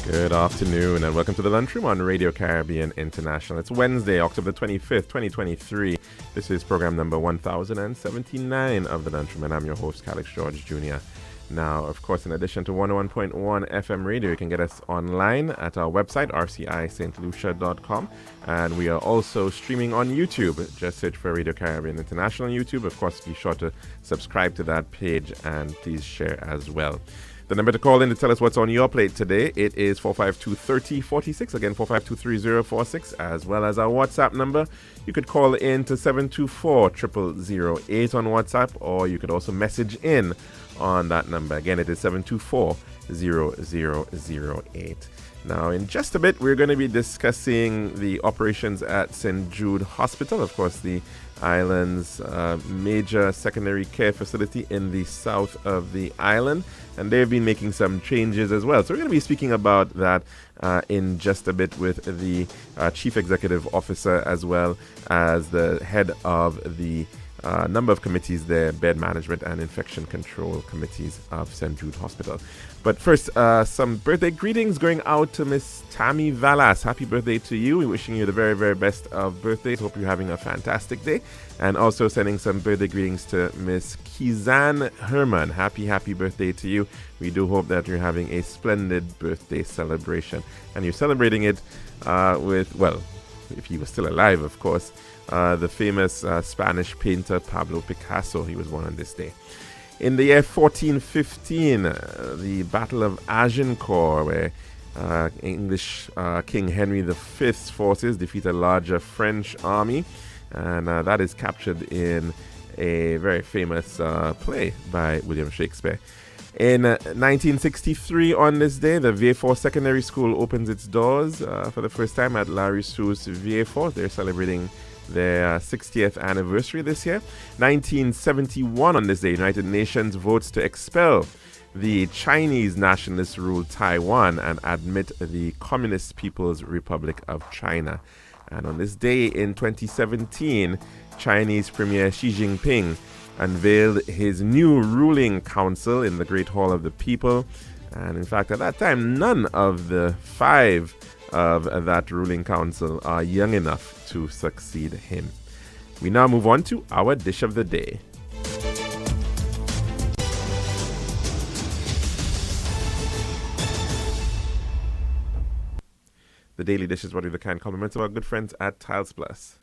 Good afternoon and welcome to the Lunchroom on Radio Caribbean International. It's Wednesday, October 25th, 2023. This is program number 1079 of the Lunchroom and I'm your host, Calix George Jr. Now, of course, in addition to 101.1 FM radio, you can get us online at our website, rcistlucia.com. And we are also streaming on YouTube. Just search for Radio Caribbean International on YouTube. Of course, be sure to subscribe to that page and please share as well. The number to call in to tell us what's on your plate today, it is 452-3046. Again, 452-3046, as well as our WhatsApp number. You could call in to 724-0008 on WhatsApp, or you could also message in on that number. Again, it is 724-0008. Now, in just a bit, we're going to be discussing the operations at St. Jude Hospital. Of course, the island's major secondary care facility in the south of the island. And they've been making some changes as well. So we're going to be speaking about that in just a bit with the Chief Executive Officer as well as the head of the number of committees there, bed management and infection control committees of St. Jude Hospital. But first, some birthday greetings going out to Miss Tammy Valas. Happy birthday to you. We're wishing you the very, very best of birthdays. Hope you're having a fantastic day. And also sending some birthday greetings to Miss Kizan Herman. Happy birthday to you. We do hope that you're having a splendid birthday celebration. And you're celebrating it with, well, if he was still alive, of course, the famous Spanish painter Pablo Picasso. He was born on this day. In the year 1415, the Battle of Agincourt, where English King Henry V's forces defeat a larger French army, and that is captured in a very famous play by William Shakespeare. In 1963, on this day, the Vieux-Fort Secondary School opens its doors for the first time at La Ressource Vieux-Fort. They're celebrating their 60th anniversary this year. 1971, on this day, United Nations votes to expel the Chinese nationalist-ruled Taiwan and admit the Communist People's Republic of China. And on this day in 2017, Chinese Premier Xi Jinping unveiled his new ruling council in the Great Hall of the People. And in fact, at that time, none of the five of that ruling council are young enough to succeed him. We now move on to our dish of the day. The daily dish is what we the kind compliments of our good friends at Tiles Plus.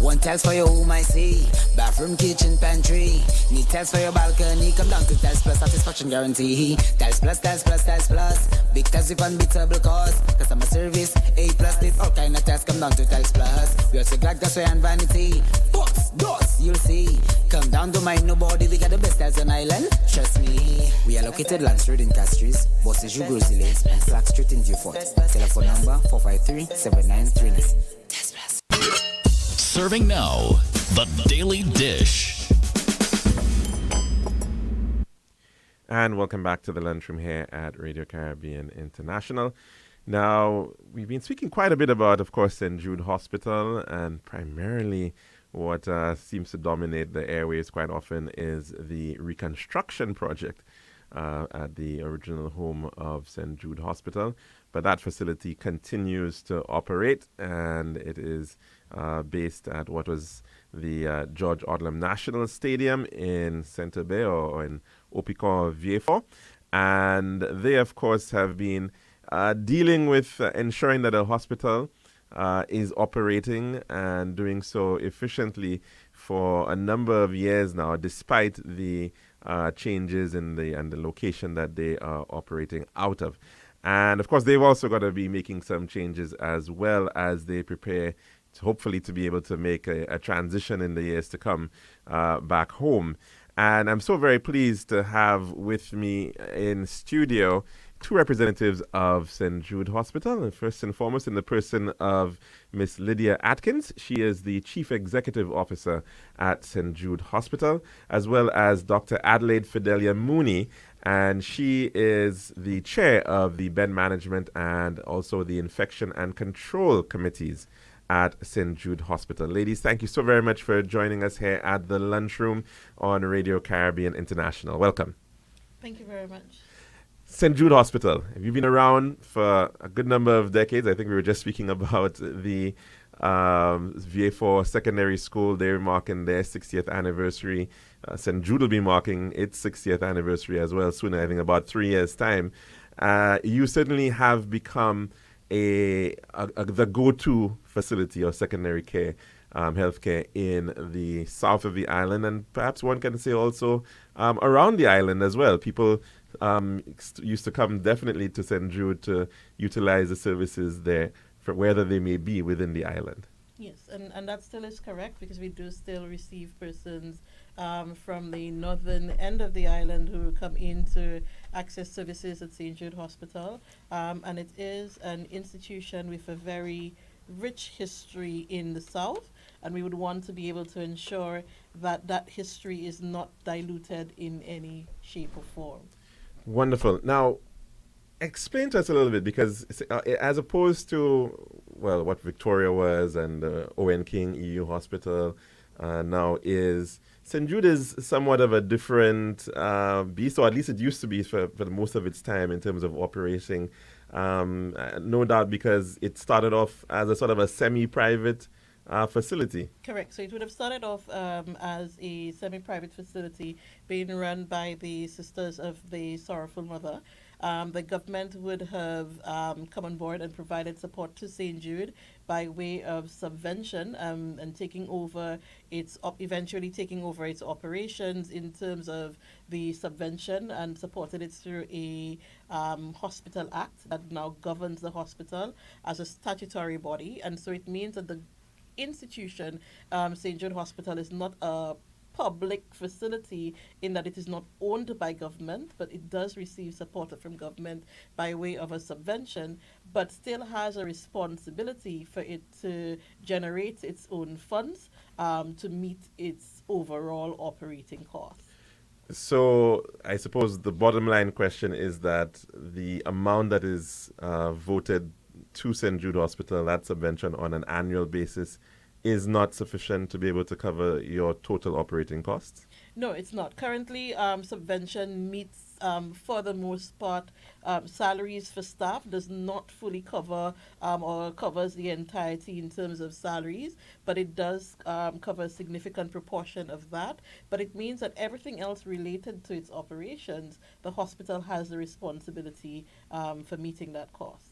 One tiles for your home, I see. Bathroom, kitchen, pantry. Need tiles for your balcony. Come down to Tiles Plus, satisfaction guarantee. Tiles Plus, Tiles Plus, Tiles Plus. Big tiles with unbeatable cost. Customer service, A+. This all kind of tiles. Come down to Tiles Plus. We also got gasway and vanity. Books, doors, you'll see. Come down to mind nobody. We got the best tiles on island. Trust me. We are located Lance Road in Castries, Bosses Jugosile, and Flat Street in Beaufort. Telephone number 453-7939. Tiles Plus. Serving now, the Daily Dish. And welcome back to the Lunchroom here at Radio Caribbean International. Now, we've been speaking quite a bit about, of course, St. Jude Hospital, and primarily what seems to dominate the airways quite often is the reconstruction project at the original home of St. Jude Hospital. But that facility continues to operate, and it is based at what was the George Odlum National Stadium in Saint-Aubert or in Opicon Vieux-Fort. And they, of course, have been dealing with ensuring that the hospital is operating and doing so efficiently for a number of years now, despite the changes in the location that they are operating out of. And of course, they've also got to be making some changes as well as they prepare hopefully to be able to make a transition in the years to come back home. And I'm so very pleased to have with me in studio two representatives of St. Jude Hospital. And first and foremost, in the person of Miss Lydia Atkins. She is the Chief Executive Officer at St. Jude Hospital, as well as Dr. Adelaide Fidelia Mooney, and she is the chair of the bed management and also the infection and control committees at St. Jude Hospital. Ladies, thank you so very much for joining us here at the Lunchroom on Radio Caribbean International. Welcome. Thank you very much. St. Jude Hospital. You've been around for a good number of decades. I think we were just speaking about the VA4 Secondary School. They're marking their 60th anniversary. St. Jude will be marking its 60th anniversary as well soon, I think about 3 years' time. You certainly have become the go-to facility of secondary care, healthcare in the south of the island, and perhaps one can say also around the island as well. People used to come definitely to St. Jude to utilize the services there, for whether they may be within the island. Yes, and that still is correct, because we do still receive persons from the northern end of the island who come in to access services at St. Jude Hospital. And it is an institution with a very rich history in the south, and we would want to be able to ensure that that history is not diluted in any shape or form. Wonderful. Now, explain to us a little bit, because as opposed to, well, what Victoria was and Owen King EU Hospital now is, St. Jude is somewhat of a different beast, or at least it used to be for most of its time in terms of operating. No doubt because it started off as a sort of a semi-private facility. Correct. So it would have started off as a semi-private facility being run by the Sisters of the Sorrowful Mother. The government would have come on board and provided support to St. Jude by way of subvention and taking over eventually taking over its operations in terms of the subvention, and supported it through a hospital act that now governs the hospital as a statutory body. And so it means that the institution, St. Jude Hospital, is not a public facility in that it is not owned by government, but it does receive support from government by way of a subvention, but still has a responsibility for it to generate its own funds to meet its overall operating costs. So I suppose the bottom line question is that the amount that is voted to St. Jude Hospital, that subvention on an annual basis, is not sufficient to be able to cover your total operating costs? No, it's not. Currently, subvention meets, for the most part, salaries for staff, does not fully cover or covers the entirety in terms of salaries, but it does cover a significant proportion of that. But it means that everything else related to its operations, the hospital has the responsibility for meeting that cost.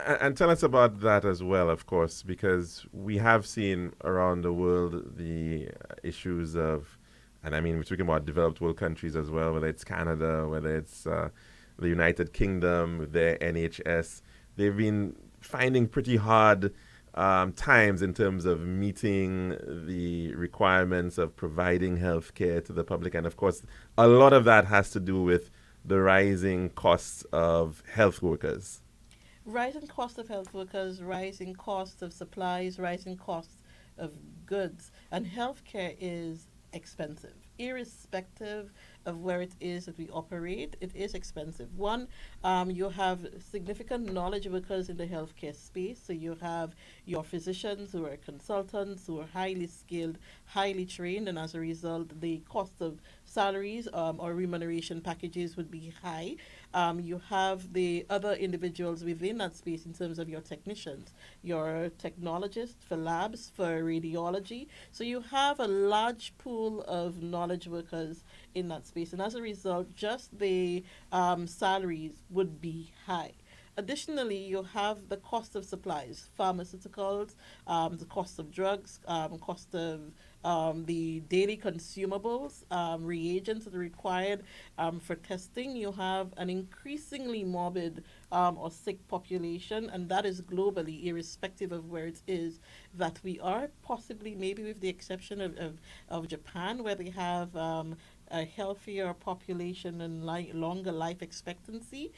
And tell us about that as well, of course, because we have seen around the world the issues of, and I mean, we're talking about developed world countries as well, whether it's Canada, whether it's the United Kingdom with their NHS. They've been finding pretty hard times in terms of meeting the requirements of providing health care to the public. And of course, a lot of that has to do with the rising costs of health workers. Rising cost of health workers, rising cost of supplies, rising cost of goods, and healthcare is expensive. Irrespective of where it is that we operate, it is expensive. One, you have significant knowledge workers in the healthcare space. So you have your physicians who are consultants, who are highly skilled, highly trained, and as a result, the cost of salaries or remuneration packages would be high. You have the other individuals within that space in terms of your technicians, your technologists for labs, for radiology. So you have a large pool of knowledge workers in that space. And as a result, just the salaries would be high. Additionally, you have the cost of supplies, pharmaceuticals, the cost of drugs, cost of the daily consumables, reagents that are required for testing. You have an increasingly morbid or sick population, and that is globally, irrespective of where it is that we are, possibly maybe with the exception of Japan, where they have a healthier population and longer life expectancy.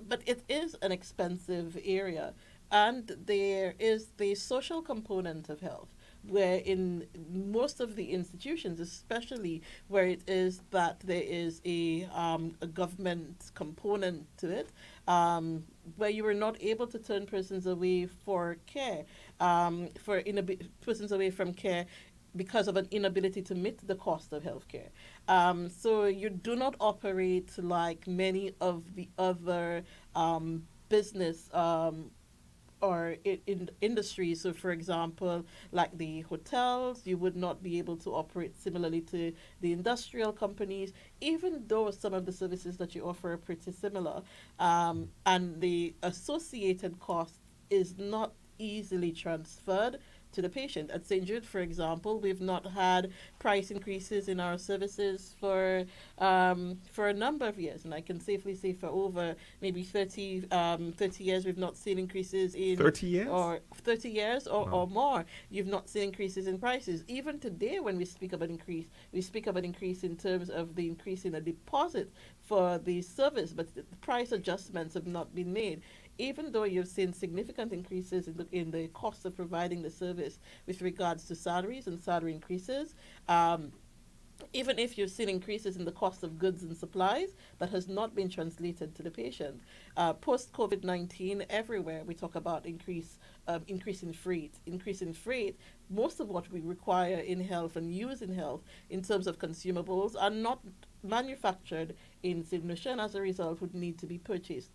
But it is an expensive area. And there is the social component of health, where in most of the institutions, especially where it is that there is a government component to it, where you are not able to turn persons away for care, persons away from care, because of an inability to meet the cost of healthcare. So you do not operate like many of the other business or in industries. So, for example, like the hotels, you would not be able to operate similarly to the industrial companies, even though some of the services that you offer are pretty similar. And the associated cost is not easily transferred to the patient. At St. Jude, for example, we've not had price increases in our services for a number of years, and I can safely say for over maybe 30 years, we've not seen increases in 30 years? Or 30 years Wow. or more. You've not seen increases in prices. Even today, when we speak of an increase, we speak of an increase in terms of the increase in a deposit for the service, but the price adjustments have not been made. Even though you've seen significant increases in the cost of providing the service with regards to salaries and salary increases, even if you've seen increases in the cost of goods and supplies, that has not been translated to the patient. Post COVID-19, everywhere we talk about increase in freight. Most of what we require in health and use in health in terms of consumables are not manufactured in St. Lucia, and as a result would need to be purchased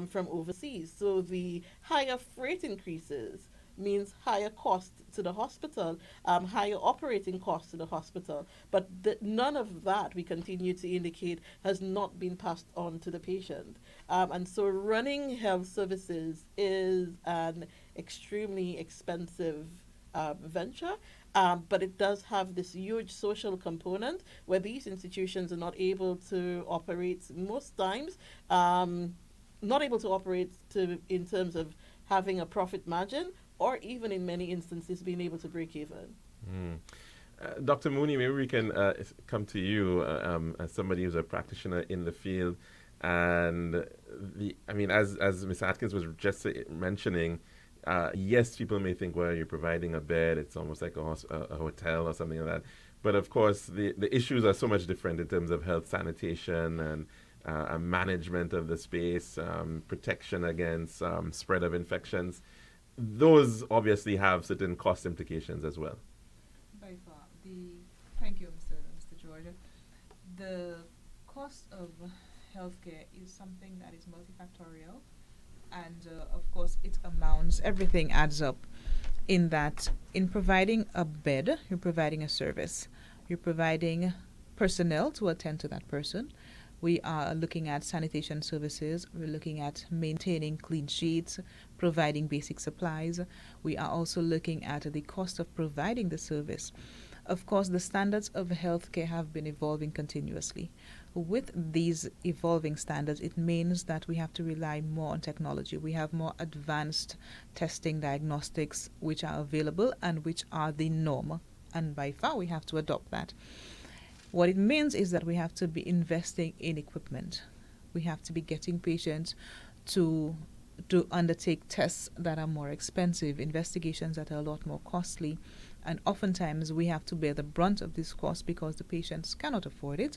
from overseas. So the higher freight increases means higher cost to the hospital, higher operating costs to the hospital. But none of that, we continue to indicate, has not been passed on to the patient. And so running health services is an extremely expensive venture. But it does have this huge social component where these institutions are not able to operate most times, not able to operate in terms of having a profit margin, or even in many instances being able to break even. Dr. Mooney, maybe we can come to you as somebody who's a practitioner in the field. And as Ms. Atkins was just mentioning, yes, people may think, well, you're providing a bed, it's almost like a hotel or something like that. But of course, the issues are so much different in terms of health sanitation and management of the space, protection against spread of infections. Those obviously have certain cost implications as well. By far. Thank you, Mr. George. The cost of healthcare is something that is multifactorial, and of course it amounts, everything adds up in that in providing a bed, you're providing a service. You're providing personnel to attend to that person. We are looking at sanitation services. We're looking at maintaining clean sheets, providing basic supplies. We are also looking at the cost of providing the service. Of course, the standards of healthcare have been evolving continuously. With these evolving standards, it means that we have to rely more on technology. We have more advanced testing diagnostics which are available and which are the norm. And by far, we have to adopt that. What it means is that we have to be investing in equipment. We have to be getting patients to undertake tests that are more expensive, investigations that are a lot more costly, and oftentimes we have to bear the brunt of this cost because the patients cannot afford it,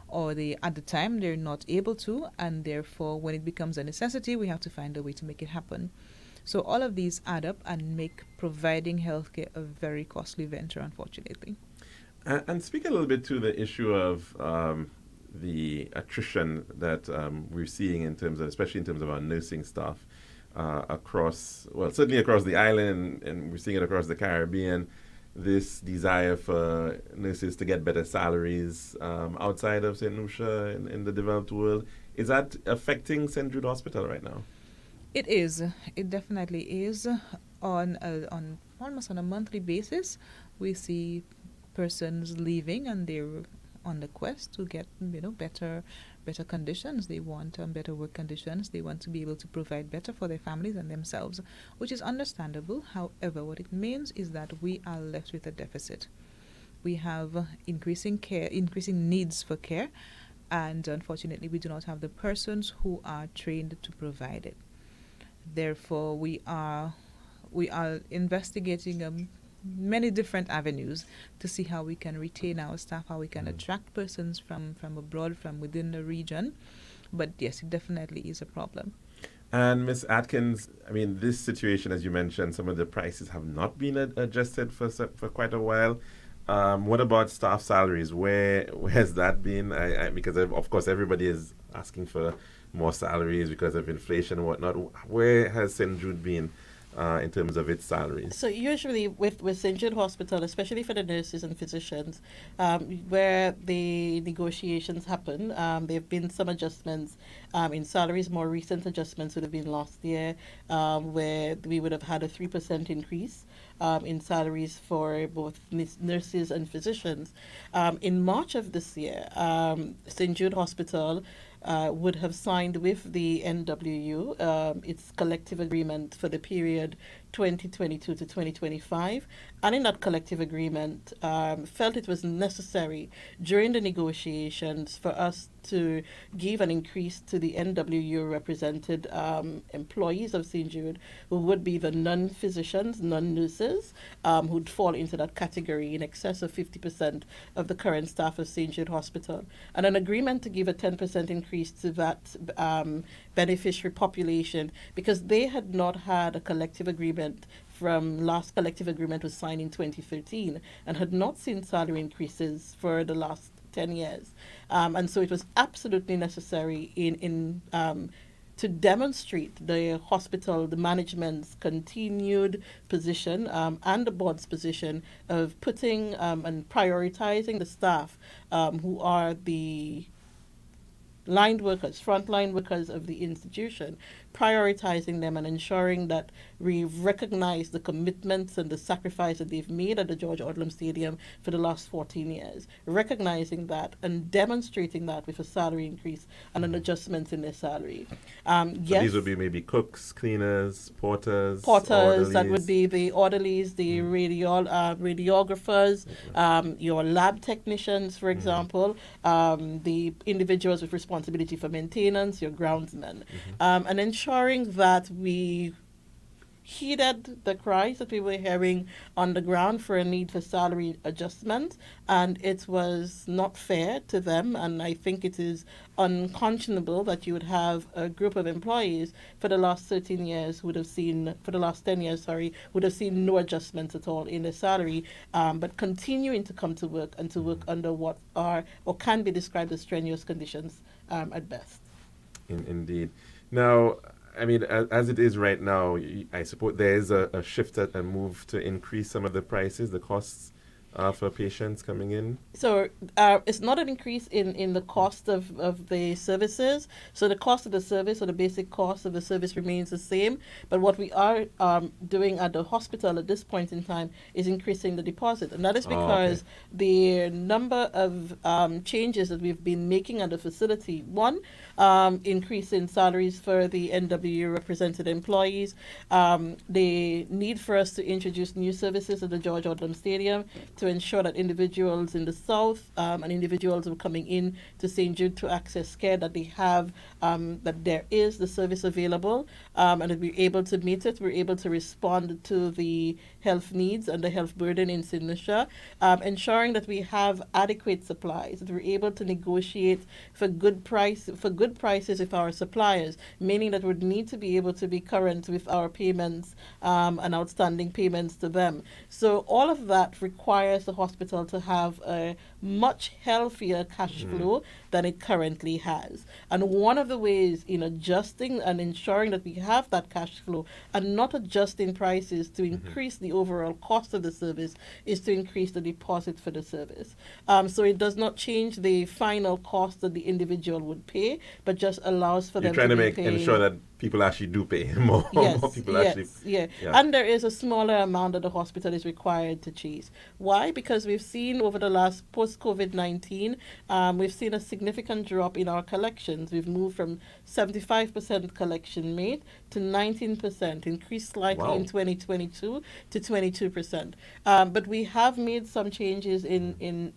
or at the time they're not able to, and therefore when it becomes a necessity, we have to find a way to make it happen. So all of these add up and make providing healthcare a very costly venture, unfortunately. And speak a little bit to the issue of the attrition that we're seeing especially in terms of our nursing staff certainly across the island, and we're seeing it across the Caribbean. This desire for nurses to get better salaries outside of St. Lucia in the developed world. Is that affecting St. Jude Hospital right now? It is. It definitely is. On almost on a monthly basis, we see persons leaving, and they're on the quest to get better conditions. They want better work conditions. They want to be able to provide better for their families and themselves, which is understandable. However, what it means is that we are left with a deficit. We have increasing needs for care, and unfortunately we do not have the persons who are trained to provide it. Therefore, we are investigating many different avenues to see how we can retain our staff, how we can attract persons from abroad, from within the region. But yes, it definitely is a problem. And Ms. Atkins, this situation, as you mentioned, some of the prices have not been adjusted for quite a while. What about staff salaries? Where has that been? Because of course everybody is asking for more salaries because of inflation and whatnot. Where has St. Jude been in terms of its salaries? So usually with St. Jude Hospital, especially for the nurses and physicians, where the negotiations happen, there have been some adjustments in salaries. More recent adjustments would have been last year, where we would have had a 3% increase in salaries for both nurses and physicians. In March of this year, St. Jude Hospital would have signed with the NWU its collective agreement for the period 2022 to 2025, and in that collective agreement felt it was necessary during the negotiations for us to give an increase to the NWU represented employees of St. Jude, who would be the non-physicians, non-nurses, who'd fall into that category in excess of 50% of the current staff of St. Jude Hospital, and an agreement to give a 10% increase to that beneficiary population, because they had not had a collective agreement from last collective agreement was signed in 2013 and had not seen salary increases for the last 10 years. And so it was absolutely necessary in to demonstrate the hospital, the management's continued position and the board's position of putting and prioritizing the staff who are the line workers, frontline workers of the institution, prioritizing them and ensuring that we recognize the commitments and the sacrifice that they've made at the George Odlum Stadium for the last 14 years, recognizing that and demonstrating that with a salary increase and an adjustment in their salary. So these would be maybe cooks, cleaners, porters, that would be the orderlies, the radiographers, your lab technicians, for example, the individuals with responsibility for maintenance, your groundsmen, and ensuring that we heeded the cries that we were hearing on the ground for a need for salary adjustment, and it was not fair to them, and I think it is unconscionable that you would have a group of employees for the last 13 years who would have seen, for the last 10 years, would have seen no adjustments at all in their salary, but continuing to come to work and to work under what are or can be described as strenuous conditions at best. Indeed. Now, I mean, as it is right now, I suppose there is a shift and a move to increase some of the prices, the costs for patients coming in. So it's not an increase in the cost of the services. So the cost of the service or the basic cost of the service remains the same. But what we are doing at the hospital at this point in time is increasing the deposit. And that is because the number of changes that we've been making at the facility, one, increase in salaries for the NWU represented employees, the need for us to introduce new services at the George Odlum Stadium to ensure that individuals in the south and individuals who are coming in to St. Jude to access care, that they have, that there is the service available, and that we're able to meet it, we're able to respond to the health needs and the health burden in St. Lucia, ensuring that we have adequate supplies, that we're able to negotiate for good prices with our suppliers, meaning that we need to be able to be current with our payments and outstanding payments to them. So all of that requires the hospital to have a much healthier cash flow than it currently has. And one of the ways in adjusting and ensuring that we have that cash flow and not adjusting prices to increase the overall cost of the service is to increase the deposit for the service. So it does not change the final cost that the individual would pay, but just allows for them to be paying. Ensure that people actually do pay more. Yes, more people yeah. And there is a smaller amount that the hospital is required to chase. Why? Because we've seen over the last post-COVID-19, we've seen a significant drop in our collections. We've moved from 75% collection rate to 19%, increased slightly in 2022 to 22%. But we have made some changes in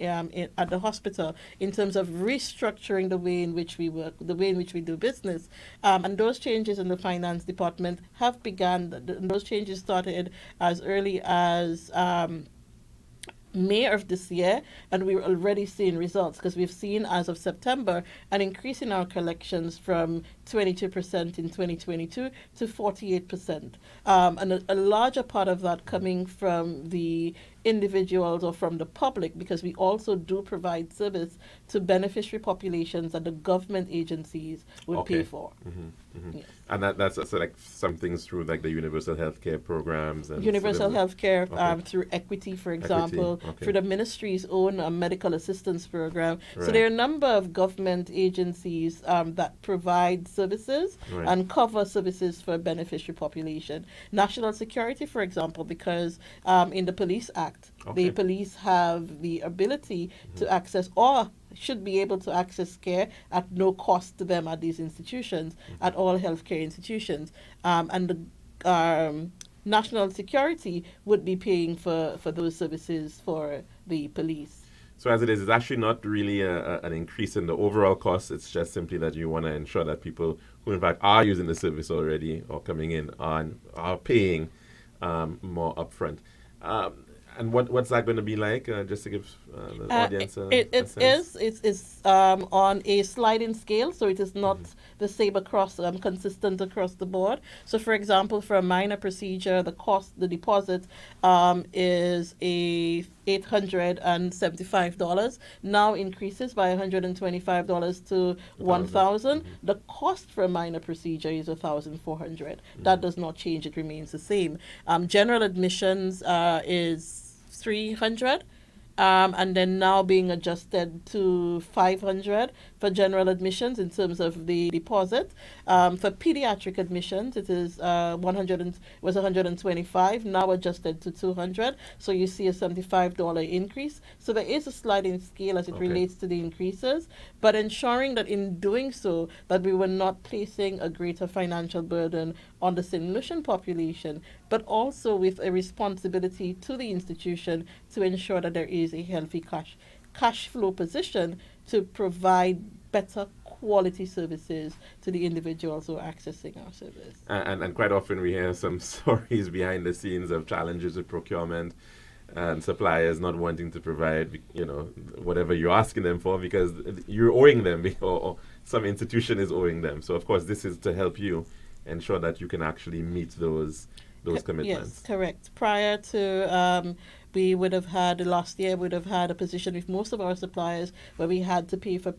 at the hospital in terms of restructuring the way in which we work, the way in which we do business, and those changes in the finance department have begun. Those changes started as early as May of this year, and we're already seeing results because we've seen as of September an increase in our collections from 22% in 2022 to 48%, and a larger part of that coming from the individuals or from the public, because we also do provide service to beneficiary populations that the government agencies would pay for. Yes. And that's also like some things through like the universal healthcare programs and Universal healthcare Okay. through equity, for example, okay. through the ministry's own medical assistance program. So Right. there are a number of government agencies that provide services Right. and cover services for beneficiary population. National security, for example, because in the Police Act, Okay. the police have the ability to access or should be able to access care at no cost to them at these institutions, at all healthcare institutions. And the national security would be paying for those services for the police. So as it is, it's actually not really an increase in the overall cost. It's just simply that you want to ensure that people who in fact are using the service already or coming in are paying more upfront. And what's that going to be like? Just to give the audience a sense. It's on a sliding scale, so it is not the same across consistent across the board. So, for example, for a minor procedure, the deposit is $875. Now increases by $125 to $1,000. The cost for a minor procedure is $1,400. That does not change; it remains the same. General admissions is $300, and then now being adjusted to $500 for general admissions in terms of the deposit. For pediatric admissions, it is was $125, now adjusted to $200. So you see a $75 increase. So there is a sliding scale as it relates to the increases, but ensuring that in doing so that we were not placing a greater financial burden on the St. Lucian population, but also with a responsibility to the institution to ensure that there is a healthy cash flow position to provide better quality services to the individuals who are accessing our service. And quite often we hear some stories behind the scenes of challenges with procurement and suppliers not wanting to provide, whatever you're asking them for because you're owing them or some institution is owing them. So of course this is to help you ensure that you can actually meet those commitments. Yes, correct. Prior to last year we would have had a position with most of our suppliers where we had to pay for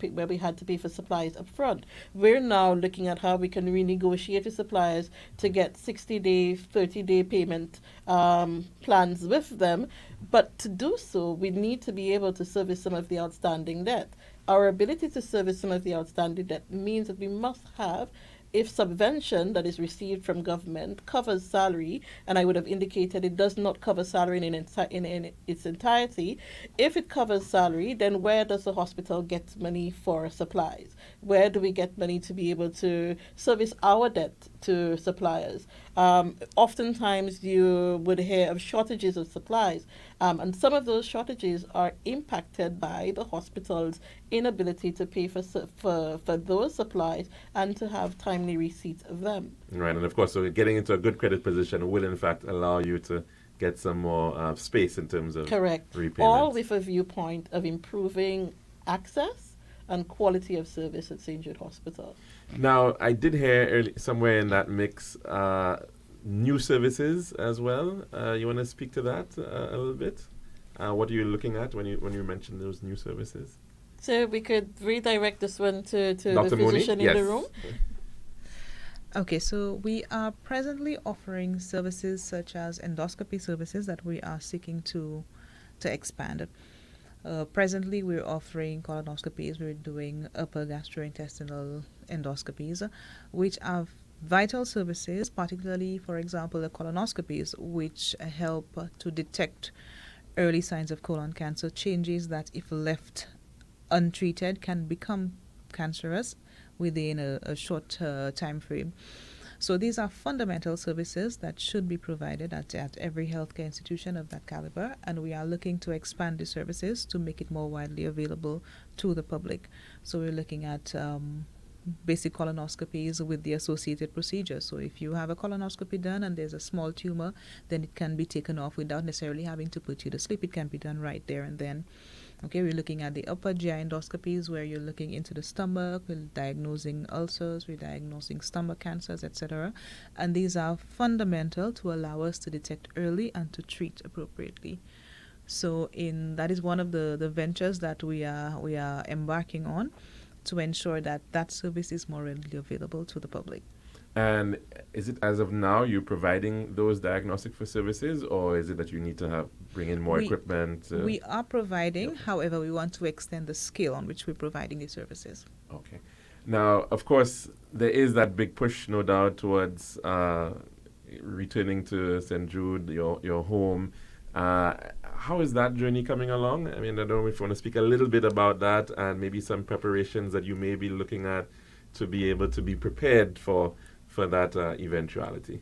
supplies up front. We're now looking at how we can renegotiate with suppliers to get 60-day, 30-day payment plans with them. But to do so, we need to be able to service some of the outstanding debt. Our ability to service some of the outstanding debt means that we must have, if subvention that is received from government covers salary, and I would have indicated it does not cover salary in its entirety, if it covers salary, then where does the hospital get money for supplies? Where do we get money to be able to service our debt to suppliers? Oftentimes you would hear of shortages of supplies, and some of those shortages are impacted by the hospital's inability to pay for those supplies and to have timely receipt of them. Right, and of course, so getting into a good credit position will in fact allow you to get some more space in terms of repayment. All with a viewpoint of improving access and quality of service at St. Jude Hospital. Now, I did hear somewhere in that mix new services as well. You want to speak to that a little bit? What are you looking at when you mention those new services? So we could redirect this one to Dr. the physician Mooney? in the Yes. room. Okay, so we are presently offering services such as endoscopy services that we are seeking to expand. Presently, we're offering colonoscopies. We're doing upper gastrointestinal endoscopies, which are vital services, particularly, for example, the colonoscopies, which help to detect early signs of colon cancer, changes that, if left untreated, can become cancerous within a short time frame. So these are fundamental services that should be provided at every healthcare institution of that caliber, and we are looking to expand the services to make it more widely available to the public. So we're looking at basic colonoscopies with the associated procedures. So if you have a colonoscopy done and there's a small tumor, then it can be taken off without necessarily having to put you to sleep. It can be done right there and then. Okay, we're looking at the upper GI endoscopies where you're looking into the stomach, we're diagnosing ulcers, we're diagnosing stomach cancers, etc. And these are fundamental to allow us to detect early and to treat appropriately. So that is one of the ventures that we are embarking on to ensure that that service is more readily available to the public. And is it, as of now, you providing those diagnostic for services, or is it that you need to bring in more equipment? We are providing, Yep. however, we want to extend the scale on which we're providing the services. Okay. Now, of course, there is that big push, no doubt, towards returning to St. Jude, your home. How is that journey coming along? I mean, I don't know if you want to speak a little bit about that and maybe some preparations that you may be looking at to be able to be prepared for that eventuality.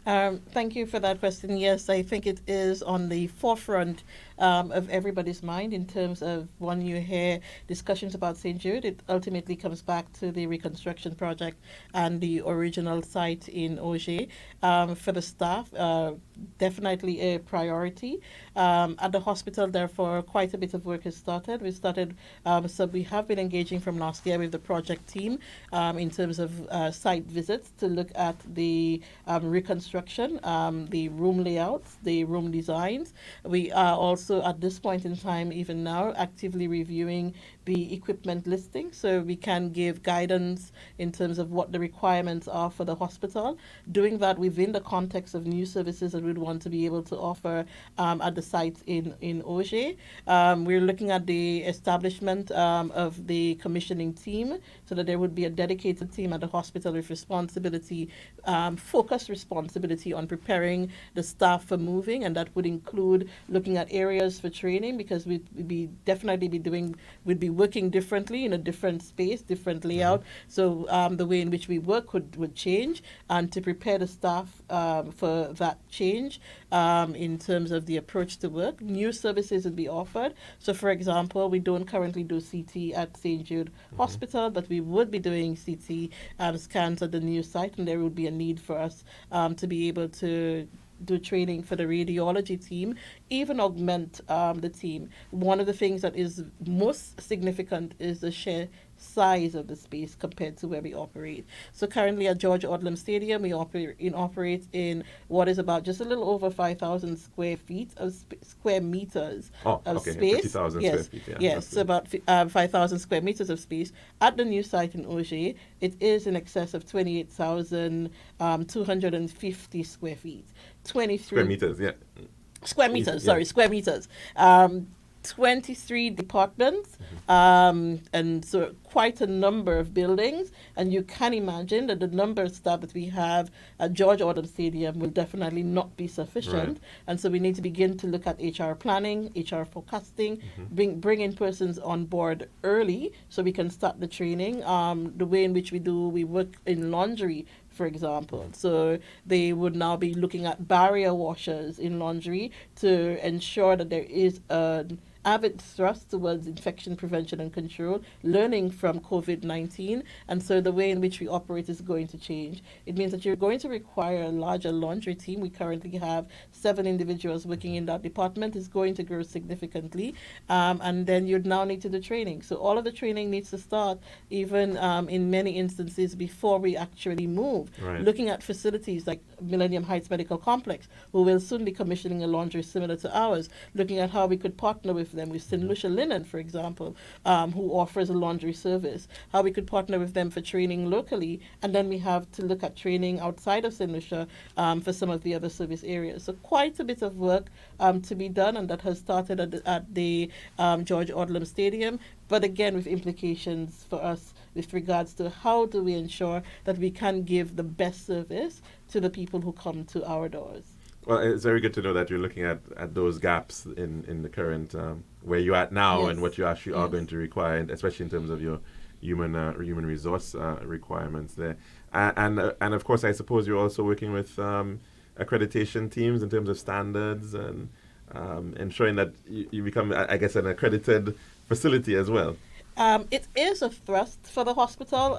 Thank you for that question. Yes, I think it is on the forefront of everybody's mind in terms of when you hear discussions about St. Jude, it ultimately comes back to the reconstruction project and the original site in Auger. For the staff, definitely a priority. At the hospital, therefore, quite a bit of work has started. So we have been engaging from last year with the project team in terms of site visits to look at the reconstruction, the room layouts, the room designs. We are also at this point in time, even now, actively reviewing the equipment listing so we can give guidance in terms of what the requirements are for the hospital. Doing that within the context of new services that we'd want to be able to offer at the sites in Auger. We're looking at the establishment of the commissioning team so that there would be a dedicated team at the hospital with focused responsibility on preparing the staff for moving, and that would include looking at areas for training, because we'd be working differently in a different space, different layout. So the way in which we work would change, and to prepare the staff for that change in terms of the approach to work. New services would be offered. So, for example, we don't currently do CT at St. Jude Hospital, but we would be doing CT scans at the new site, and there would be a need for us to be able to do training for the radiology team, even augment the team. One of the things that is most significant is the sheer size of the space compared to where we operate. So currently at George Odlum Stadium, we operate in what is about just a little over 5,000 square meters of space. 50,000 yes, square feet. yes, so about 5,000 square meters of space. At the new site in Auger, it is in excess of 28,250 square feet. 23 Square meters, yeah. Square meters, Yeah. square meters. 23 departments, and so quite a number of buildings. And you can imagine that the number of staff that we have at George Odlum Stadium will definitely not be sufficient. Right. And so we need to begin to look at HR planning, HR forecasting, bring in persons on board early so we can start the training. The way in which we work in laundry, for example. So they would now be looking at barrier washers in laundry to ensure that there is an avid thrust towards infection prevention and control, learning from COVID-19. And so the way in which we operate is going to change. It means that you're going to require a larger laundry team. We currently have 7 individuals working in that department. It's going to grow significantly. And then you'd now need to do training. So all of the training needs to start even in many instances before we actually move. Right. Looking at facilities like Millennium Heights Medical Complex, who will soon be commissioning a laundry similar to ours, looking at how we could partner with them, with St. Lucia Linen, for example, who offers a laundry service, how we could partner with them for training locally, and then we have to look at training outside of St. Lucia for some of the other service areas. So quite a bit of work to be done, and that has started at the George Odlum Stadium, but again with implications for us with regards to how do we ensure that we can give the best service to the people who come to our doors. Well, it's very good to know that you're looking at those gaps in the current where you're at now, Yes. and what you actually are Yes. going to require, and especially in terms of your human resource requirements there. And of course, I suppose you're also working with accreditation teams in terms of standards and ensuring that you become, I guess, an accredited facility as well. It is a thrust for the hospital,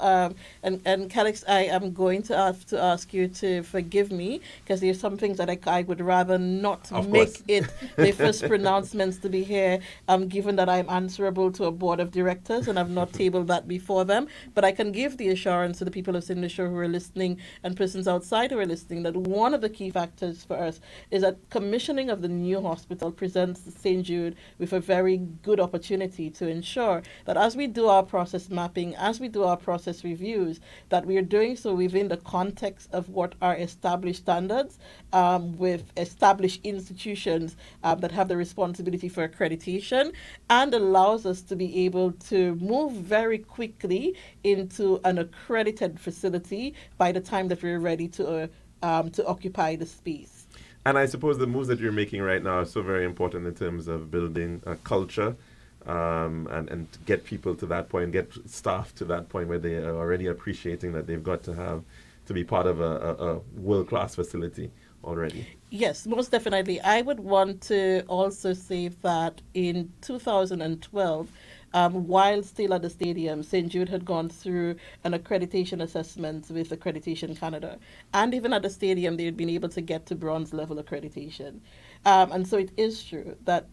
and Calix, I am going to have to ask you to forgive me because there's some things that I would rather not Of make course. it the first pronouncements to be here, given that I'm answerable to a board of directors and I've not tabled that before them. But I can give the assurance to the people of St. Lucia who are listening and persons outside who are listening that one of the key factors for us is that commissioning of the new hospital presents St. Jude with a very good opportunity to ensure that as we do our process mapping, as we do our process reviews, that we are doing so within the context of what are established standards, with established institutions that have the responsibility for accreditation, and allows us to be able to move very quickly into an accredited facility by the time that we're ready to occupy the space. And I suppose the moves that you're making right now are so very important in terms of building a culture, and get people to that point, get staff to that point where they are already appreciating that they've got to have to be part of a world-class facility already. Yes, most definitely. I would want to also say that in 2012, while still at the stadium, St. Jude had gone through an accreditation assessment with Accreditation Canada. And even at the stadium, they had been able to get to bronze level accreditation. And so it is true that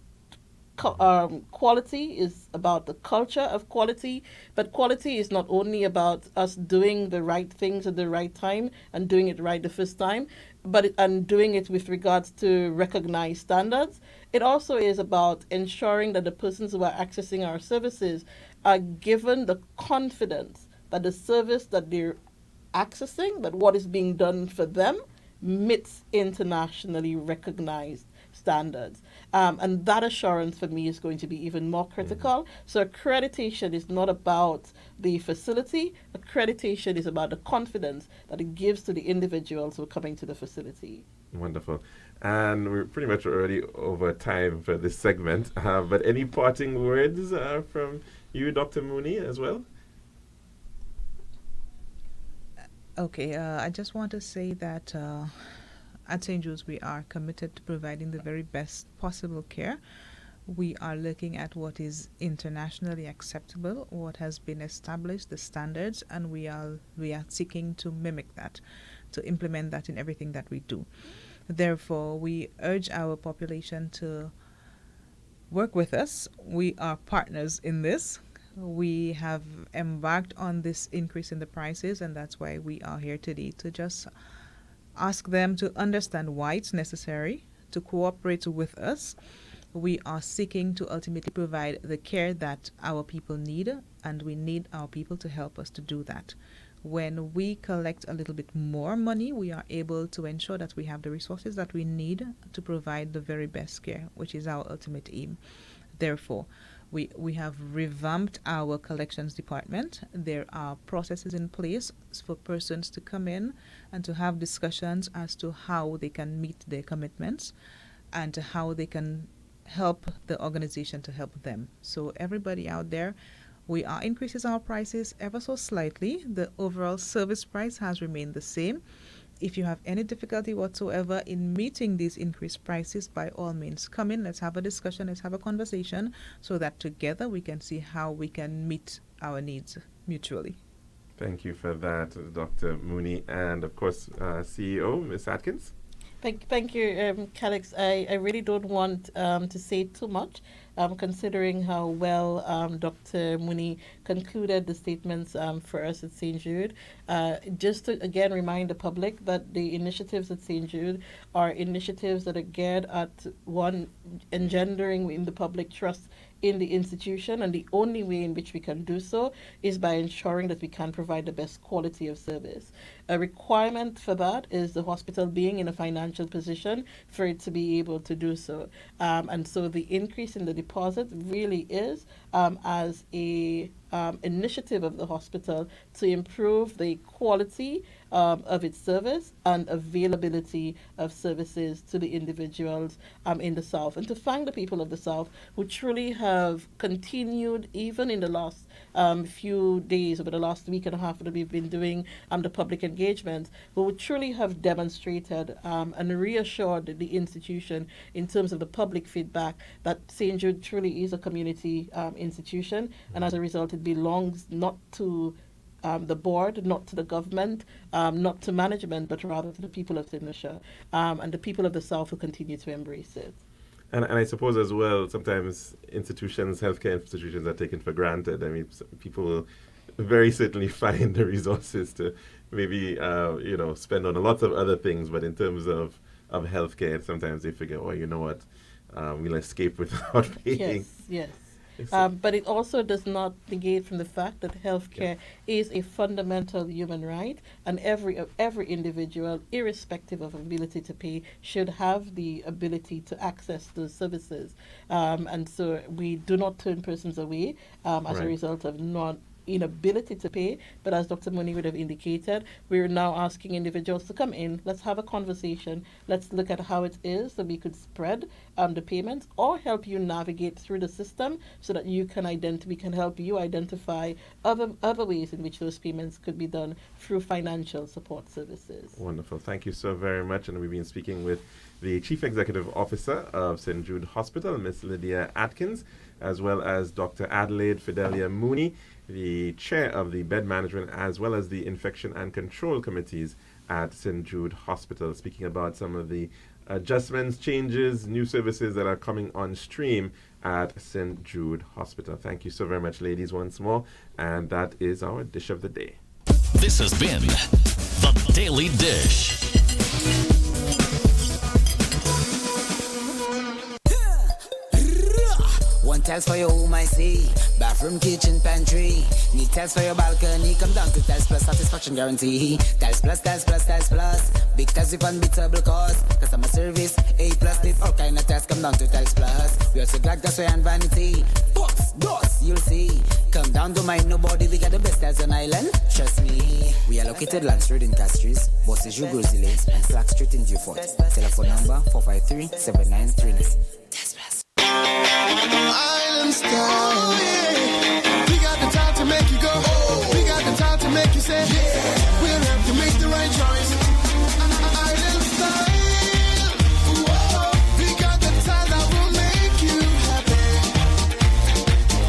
quality is about the culture of quality, but quality is not only about us doing the right things at the right time and doing it right the first time, and doing it with regards to recognized standards. It also is about ensuring that the persons who are accessing our services are given the confidence that the service that they're accessing, that what is being done for them meets internationally recognized standards. And that assurance for me is going to be even more critical. So accreditation is not about the facility. Accreditation is about the confidence that it gives to the individuals who are coming to the facility. Wonderful. And we're pretty much already over time for this segment. But any parting words from you, Dr. Mooney, as well? Okay, I just want to say that at St. Jude's, we are committed to providing the very best possible care. We are looking at what is internationally acceptable, what has been established, the standards, and we are seeking to mimic that, to implement that in everything that we do. Therefore, we urge our population to work with us. We are partners in this. We have embarked on this increase in the prices, and that's why we are here today to just ask them to understand why it's necessary to cooperate with us. We are seeking to ultimately provide the care that our people need, and we need our people to help us to do that. When we collect a little bit more money, we are able to ensure that we have the resources that we need to provide the very best care, which is our ultimate aim. Therefore, we have revamped our collections department. There are processes in place for persons to come in and to have discussions as to how they can meet their commitments and how they can help the organization to help them. So everybody out there, we are increasing our prices ever so slightly. The overall service price has remained the same. If you have any difficulty whatsoever in meeting these increased prices, by all means, come in, let's have a discussion, let's have a conversation, so that together we can see how we can meet our needs mutually. Thank you for that, Dr. Mooney, and of course, CEO, Ms. Atkins. Thank you, Calix. I really don't want to say too much, considering how well Dr. Mooney concluded the statements for us at St. Jude. Just to again remind the public that the initiatives at St. Jude are initiatives that are geared at, one, engendering in the public trust in the institution, and the only way in which we can do so is by ensuring that we can provide the best quality of service. A requirement for that is the hospital being in a financial position for it to be able to do so. And so the increase in the deposit really is as a initiative of the hospital to improve the quality of its service and availability of services to the individuals in the South. And to thank the people of the South who truly have continued, even in the last few days, over the last week and a half that we've been doing the public engagement, who truly have demonstrated and reassured the institution in terms of the public feedback that St. Jude truly is a community institution, and as a result, it belongs not to the board, not to the government, not to management, but rather to the people of St. Lucia. And the people of the South will continue to embrace it. And I suppose as well, sometimes healthcare institutions are taken for granted. I mean, people will very certainly find the resources to maybe, spend on a lot of other things. But in terms of healthcare, sometimes they figure, oh, you know what, we'll escape without paying. Yes. But it also does not negate from the fact that healthcare is a fundamental human right, and every individual, irrespective of ability to pay, should have the ability to access those services. And so we do not turn persons away as a result of inability to pay, but as Dr. Mooney would have indicated, we're now asking individuals to come in. Let's have a conversation. Let's look at how it is so we could spread the payments or help you navigate through the system so that we can help you identify other ways in which those payments could be done through financial support services. Wonderful. Thank you so very much. And we've been speaking with the Chief Executive Officer of St. Jude Hospital, Ms. Lydia Atkins, as well as Dr. Adelaide Fidelia Mooney, the chair of the bed management as well as the infection and control committees at St. Jude Hospital, speaking about some of the adjustments, changes, new services that are coming on stream at St. Jude Hospital. Thank you so very much, ladies, once more. And that is our dish of the day. This has been The Daily Dish. One tiles for your home, I see. Bathroom, kitchen, pantry. Need tiles for your balcony. Come down to Tiles Plus, satisfaction guarantee. Tiles Plus, Tiles Plus, Tiles Plus. Big tiles with unbeatable cost. Customer service, A+. With all kind of tiles, come down to Tiles Plus. We also got gasway and vanity. Books, doors, you'll see. Come down to mind nobody. We got the best tiles on island. Trust me. We are located Lance Road in Castries, Bosses Grozile, and Slack Street in Beaufort. Telephone number 453-7939. Tiles Plus. Island style, yeah. We got the time to make you go. We got the time to make you say, yeah. We'll have to make the right choice. Island style, whoa. We got the time that will make you happy.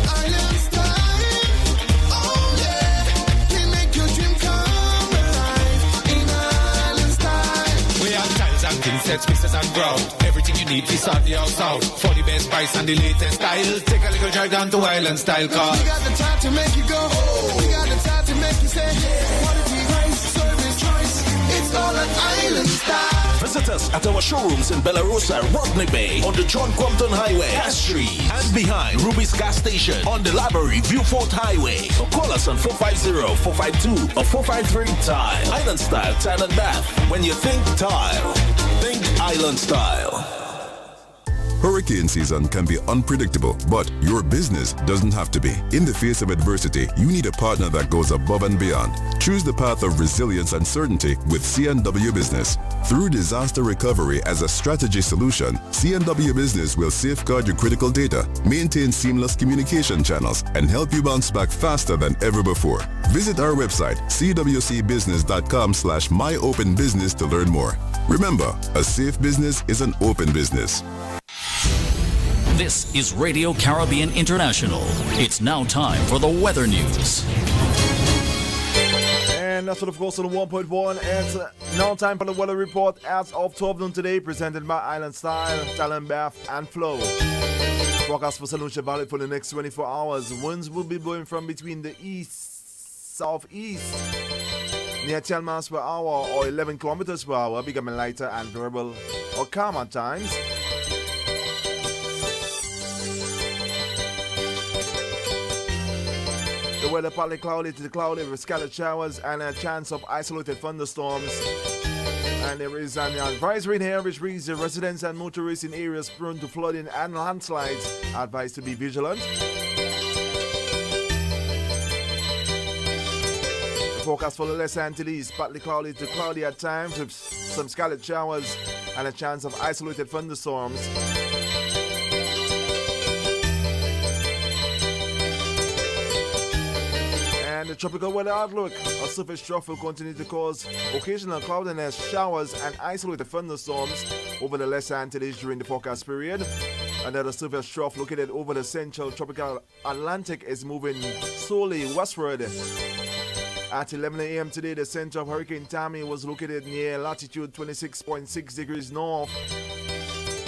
Island style, oh yeah. We make your dream come alive in Island style. We have tiles and thin sets, pieces and ground. Everything you need is on the outside. For the best price and the latest style, take a little drive down to Island Style Car. We got the time to make you go. We got the time to make you say, quality, price, service, choice. It's all an Island Style. Visit us at our showrooms in Bellarosa, Rodney Bay, on the John Compton Highway, Castries, and behind Ruby's Gas Station on the Library Viewfort Highway. So call us on 450-452 or 453-TILE. Island Style Tile and Bath. When you think tile, think Island Style. Hurricane season can be unpredictable, but your business doesn't have to be. In the face of adversity, you need a partner that goes above and beyond. Choose the path of resilience and certainty with C&W Business. Through disaster recovery as a strategy solution, C&W Business will safeguard your critical data, maintain seamless communication channels, and help you bounce back faster than ever before. Visit our website, cwcbusiness.com/myopenbusiness to learn more. Remember, a safe business is an open business. This is Radio Caribbean International. It's now time for the weather news. And that's what, of course, on the 1.1. It's now time for the weather report as of 12 noon today, presented by Island Style, Talent Bath, and Flow. Forecast for St. Lucia Valley for the next 24 hours. Winds will be blowing from between the east-southeast near 10 miles per hour or 11 kilometers per hour, becoming lighter and variable or calm at times. The weather partly cloudy to cloudy with scattered showers and a chance of isolated thunderstorms. And there is an advisory in here which reads the residents and motorists in areas prone to flooding and landslides are advised to be vigilant. The forecast for the Lesser Antilles, partly cloudy to cloudy at times with some scattered showers and a chance of isolated thunderstorms. And the tropical weather outlook, a surface trough will continue to cause occasional cloudiness, showers, and isolated thunderstorms over the Lesser Antilles during the forecast period. Another severe trough located over the central tropical Atlantic is moving slowly westward. At 11 a.m. today, the center of Hurricane Tammy was located near latitude 26.6 degrees north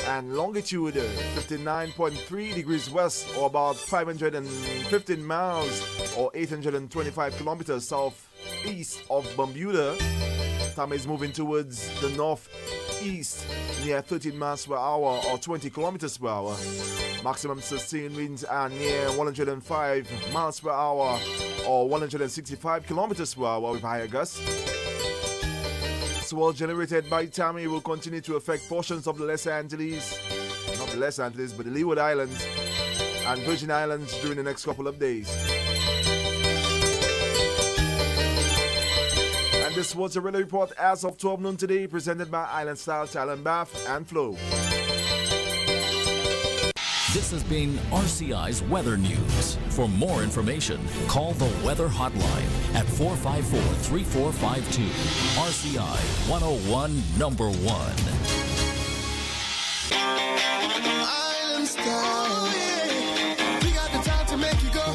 and longitude 59.3 degrees west, or about 515 miles or 825 kilometers southeast of Bermuda. Tammy is moving towards the northeast near 13 miles per hour or 20 kilometers per hour. Maximum sustained winds are near 105 miles per hour or 165 kilometers per hour with higher gusts. Swell generated by Tammy will continue to affect portions of the Lesser Antilles, not the Lesser Antilles, but the Leeward Islands and Virgin Islands during the next couple of days. And this was a weather report as of 12 noon today, presented by Island Style Talent Bath and Flow. This has been RCI's Weather News. For more information, call the Weather Hotline at 454-3452. RCI 101 number 1. Island Style, yeah. We got the time to make you go.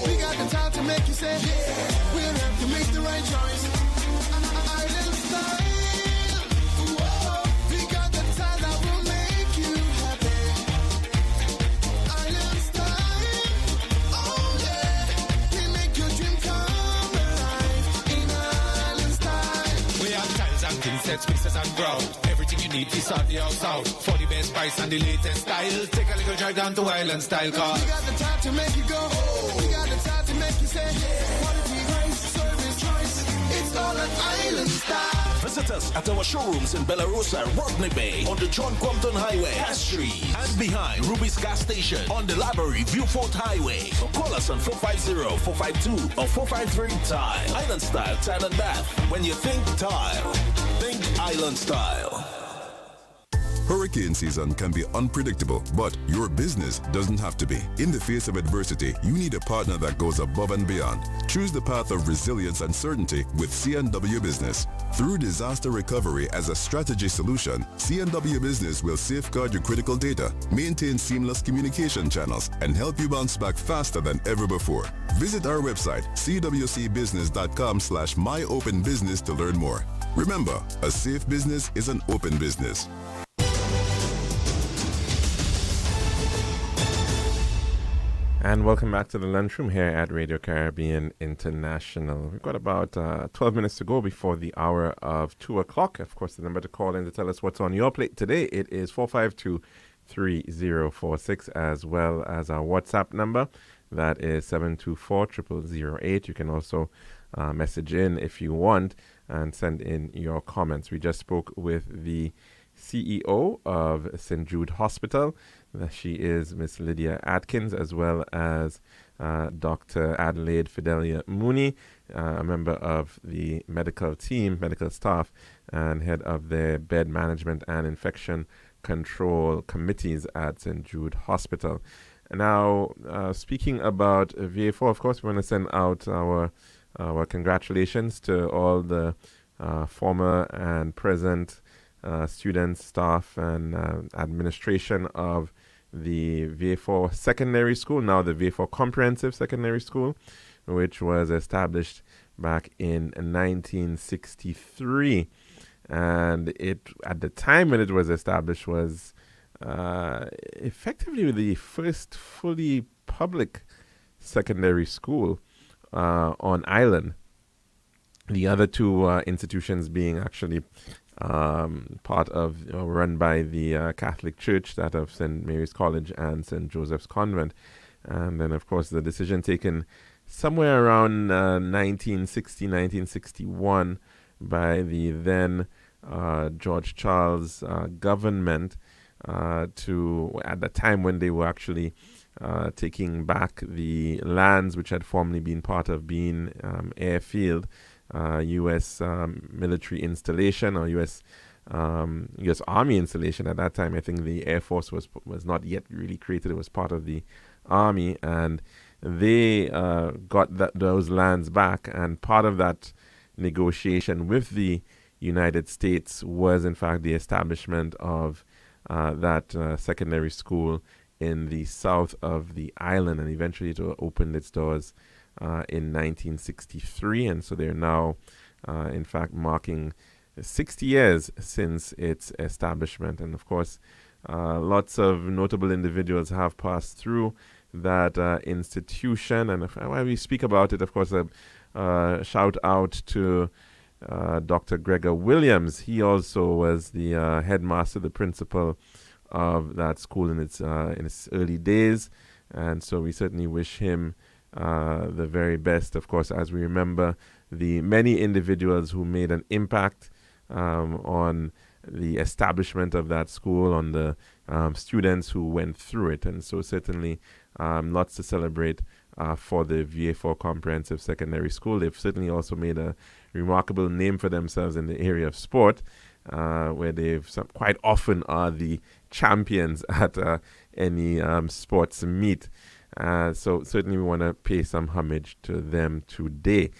We got the time to make you say, yeah. We'll have to make the right choice. Island Style. Whoa. We got the time that will make you happy. Island Style. Oh yeah. We make your dream come alive in Island Style. We have tiles and things, sets, mixes and ground. Everything you need to sort the house out. For the best price and the latest style. Take a little drive down to Island Style car. We got the time to make you go. We got the time to make you say, quality, price, service, choice. It's all an Island Style. Visit us at our showrooms in Belarus, Rodney Bay, on the John Compton Highway, Castries, and behind Ruby's Gas Station on the Library Viewfort Highway. So call us on 450-452 or 453-TILE. Island Style Tile and Bath. When you think tile, think Island Style. Hurricane season can be unpredictable, but your business doesn't have to be. In the face of adversity, you need a partner that goes above and beyond. Choose the path of resilience and certainty with CNW Business. Through disaster recovery as a strategy solution, CNW Business will safeguard your critical data, maintain seamless communication channels, and help you bounce back faster than ever before. Visit our website, cwcbusiness.com/myopenbusiness to learn more. Remember, a safe business is an open business. And welcome back to the lunchroom here at Radio Caribbean International. We've got about 12 minutes to go before the hour of 2 o'clock. Of course, the number to call in to tell us what's on your plate today, it is 452-3046, as well as our WhatsApp number. That is 724-0008. You can also message in if you want and send in your comments. We just spoke with the CEO of St. Jude Hospital. She is Miss Lydia Atkins, as well as Dr. Adelaide Fidelia Mooney, a member of the medical team, medical staff, and head of their bed management and infection control committees at St. Jude Hospital. Now, speaking about VA4, of course, we want to send out our congratulations to all the former and present students, staff, and administration of the VA4 Secondary School, now the VA4 Comprehensive Secondary School, which was established back in 1963. And it, at the time when it was established, was effectively the first fully public secondary school on island. The other two institutions being actually part of, run by the Catholic Church, that of St. Mary's College and St. Joseph's Convent. And then, of course, the decision taken somewhere around 1960, 1961 by the then George Charles government to, at the time when they were actually taking back the lands which had formerly been part of Bean Airfield, U.S. military installation, or U.S. Army installation. At that time, I think the Air Force was not yet really created. It was part of the Army, and they got those lands back. And part of that negotiation with the United States was, in fact, the establishment of that secondary school in the south of the island, and eventually it opened its doors in 1963, and so they're now, in fact, marking 60 years since its establishment. And of course, lots of notable individuals have passed through that institution, and while we speak about it, of course, shout out to Dr. Gregor Williams. He also was the headmaster, the principal of that school in its early days, and so we certainly wish him the very best, of course, as we remember the many individuals who made an impact on the establishment of that school, on the students who went through it. And so certainly lots to celebrate for the VA4 Comprehensive Secondary School. They've certainly also made a remarkable name for themselves in the area of sport, where they've quite often are the champions at any sports meet. So certainly we want to pay some homage to them today.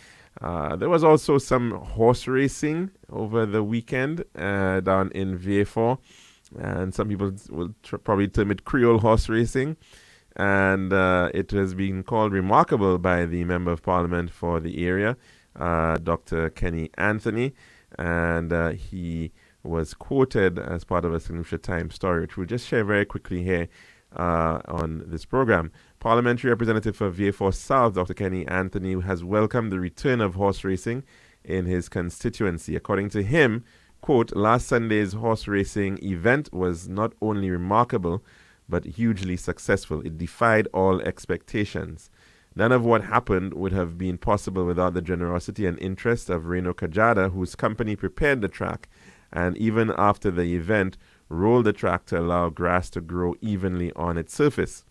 There was also some horse racing over the weekend down in VA4, and some people will probably term it Creole horse racing, and it has been called remarkable by the Member of Parliament for the area, Dr. Kenny Anthony, and he was quoted as part of a St. Lucia Times story, which we'll just share very quickly here on this program. Parliamentary Representative for VA4 South, Dr. Kenny Anthony, has welcomed the return of horse racing in his constituency. According to him, quote, last Sunday's horse racing event was not only remarkable, but hugely successful. It defied all expectations. None of what happened would have been possible without the generosity and interest of Reno Kajada, whose company prepared the track, and even after the event, rolled the track to allow grass to grow evenly on its surface.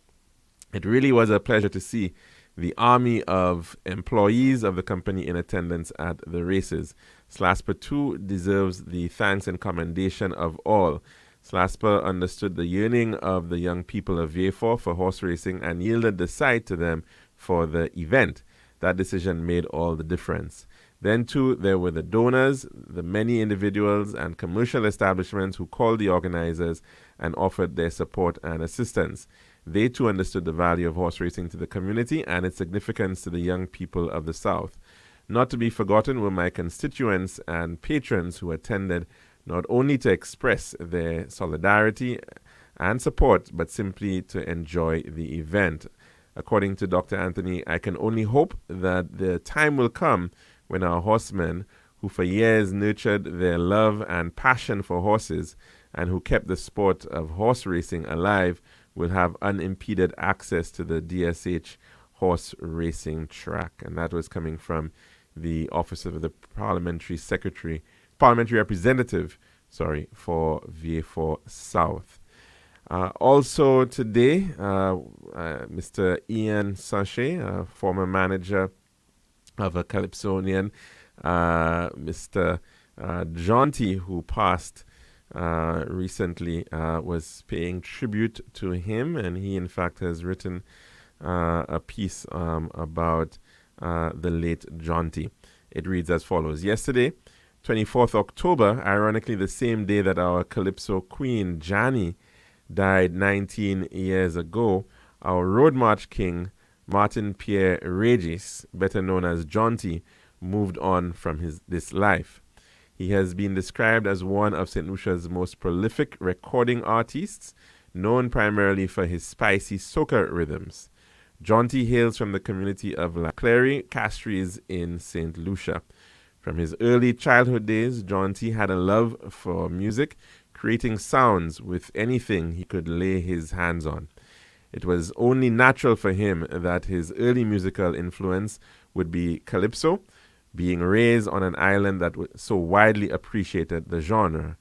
It really was a pleasure to see the army of employees of the company in attendance at the races. SLASPA too deserves the thanks and commendation of all. SLASPA understood the yearning of the young people of VA4 for horse racing and yielded the site to them for the event. That decision made all the difference. Then too, there were the donors, the many individuals and commercial establishments who called the organizers and offered their support and assistance. They too understood the value of horse racing to the community and its significance to the young people of the South. Not to be forgotten were my constituents and patrons who attended not only to express their solidarity and support, but simply to enjoy the event. According to Dr. Anthony, I can only hope that the time will come when our horsemen, who for years nurtured their love and passion for horses and who kept the sport of horse racing alive, will have unimpeded access to the DSH horse racing track. And that was coming from the office of the parliamentary representative, for VA4 South. Also today, Mr. Ian Sachet, former manager of a Calypsonian, Mr. Jaunty, who passed recently, was paying tribute to him, and he in fact has written a piece about the late Jaunty. It reads as follows. Yesterday, 24th October, ironically the same day that our Calypso queen, Jani, died 19 years ago, our Road March king, Martin Pierre Regis, better known as Jaunty, moved on from this life. He has been described as one of St. Lucia's most prolific recording artists, known primarily for his spicy soca rhythms. Jaunty hails from the community of La Clary, Castries in St. Lucia. From his early childhood days, Jaunty had a love for music, creating sounds with anything he could lay his hands on. It was only natural for him that his early musical influence would be calypso, being raised on an island that so widely appreciated the genre.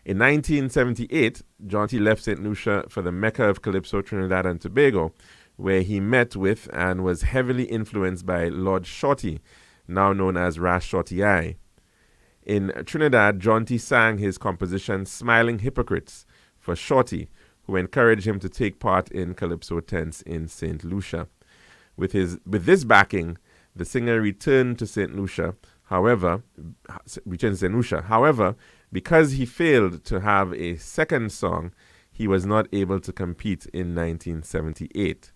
In 1978, Jaunty left St. Lucia for the Mecca of Calypso, Trinidad and Tobago, where he met with and was heavily influenced by Lord Shorty, now known as Ras Shorty I. In Trinidad, Jaunty sang his composition Smiling Hypocrites for Shorty, who encouraged him to take part in Calypso tents in St. Lucia. With this backing, the singer returned to St. Lucia. However, because he failed to have a second song, he was not able to compete in 1978.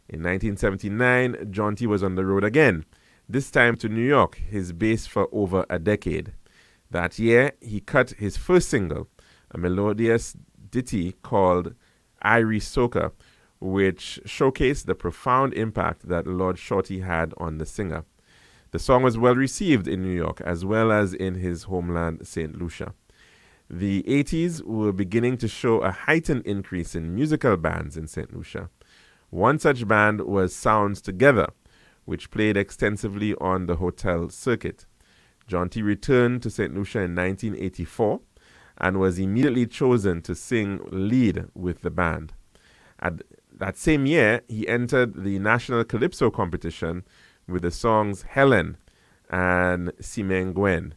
In 1979, Jaunty was on the road again, this time to New York, his base for over a decade. That year, he cut his first single, a melodious ditty called Irish Soca, which showcased the profound impact that Lord Shorty had on the singer. The song was well received in New York as well as in his homeland, St. Lucia. The 80s were beginning to show a heightened increase in musical bands in St. Lucia. One such band was Sounds Together, which played extensively on the hotel circuit. Jaunty returned to St. Lucia in 1984 and was immediately chosen to sing lead with the band. At that same year, he entered the National Calypso competition with the songs Helen and Simengwen.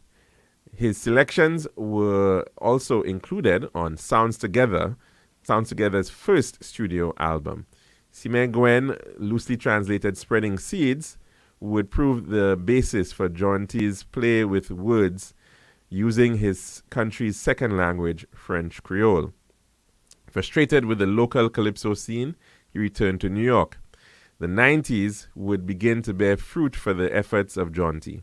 His selections were also included on Sounds Together's first studio album. Simengwen, loosely translated Spreading Seeds, would prove the basis for Jaunty's play with words using his country's second language, French Creole. Frustrated with the local calypso scene, he returned to New York. The 90s would begin to bear fruit for the efforts of Jaunty.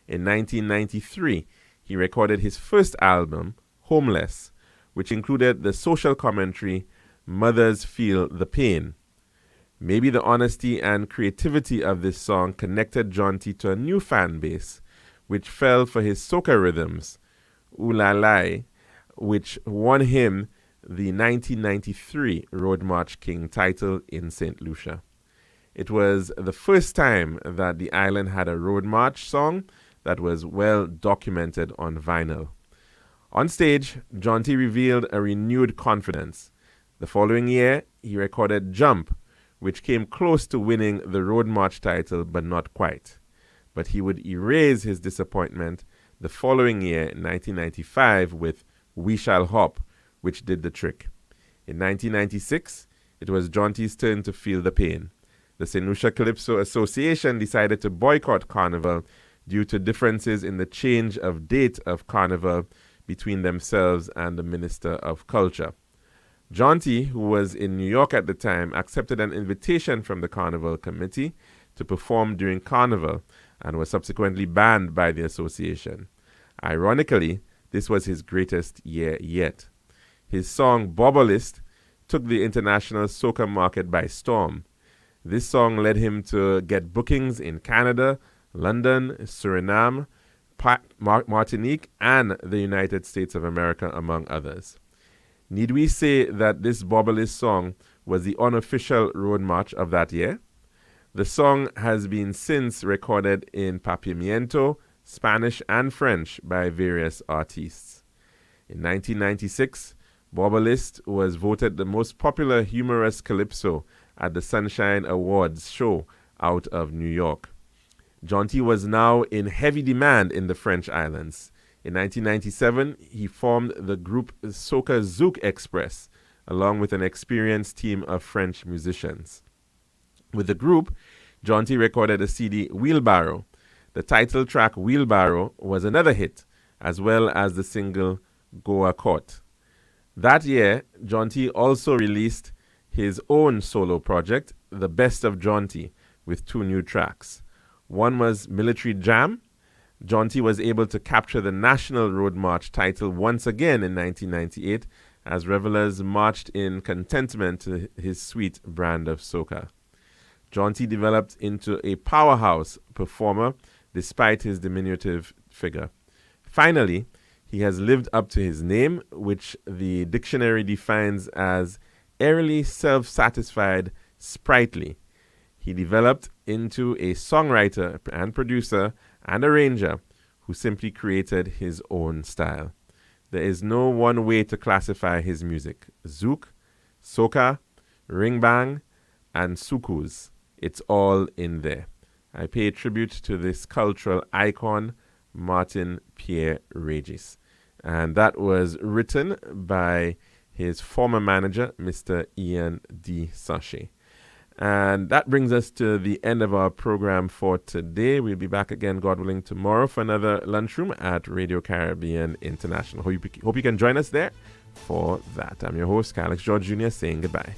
In 1993, he recorded his first album, Homeless, which included the social commentary, Mothers Feel the Pain. Maybe the honesty and creativity of this song connected Jaunty to a new fan base, which fell for his soca rhythms, Oolalai, which won him the 1993 Road March King title in St. Lucia. It was the first time that the island had a road march song that was well documented on vinyl. On stage, Jaunty revealed a renewed confidence. The following year, he recorded Jump, which came close to winning the Road March title, but not quite. But he would erase his disappointment the following year, in 1995, with We Shall Hop, which did the trick. In 1996, it was Jaunty's turn to feel the pain. The St. Lucia Calypso Association decided to boycott Carnival due to differences in the change of date of Carnival between themselves and the Minister of Culture. Jaunty, who was in New York at the time, accepted an invitation from the Carnival Committee to perform during Carnival and was subsequently banned by the association. Ironically, this was his greatest year yet. His song Bobblist took the international soca market by storm. This song led him to get bookings in Canada, London, Suriname, Martinique, and the United States of America, among others. Need we say that this Bobblist song was the unofficial road march of that year? The song has been since recorded in Papiamiento, Spanish, and French by various artists. In 1996, Bobblist was voted the most popular humorous calypso at the Sunshine Awards show out of New York. Jaunty was now in heavy demand in the French islands. In 1997, he formed the group Soca Zouk Express, along with an experienced team of French musicians. With the group, Jaunty recorded a CD, Wheelbarrow. The title track Wheelbarrow was another hit, as well as the single Goa Court. That year, Jaunty also released his own solo project, The Best of Jaunty, with 2 new tracks. One was Military Jam. Jaunty was able to capture the National Road March title once again in 1998 as revelers marched in contentment to his sweet brand of soca. Jaunty developed into a powerhouse performer despite his diminutive figure. Finally, he has lived up to his name, which the dictionary defines as airily self-satisfied, sprightly. He developed into a songwriter and producer and arranger who simply created his own style. There is no one way to classify his music. Zouk, soca, ringbang, and sukus. It's all in there. I pay tribute to this cultural icon, Martin Pierre Regis. And that was written by his former manager, Mr. Ian D. Sachet. And that brings us to the end of our program for today. We'll be back again, God willing, tomorrow for another lunchroom at Radio Caribbean International. Hope you can join us there for that. I'm your host, Alex George Jr., saying goodbye.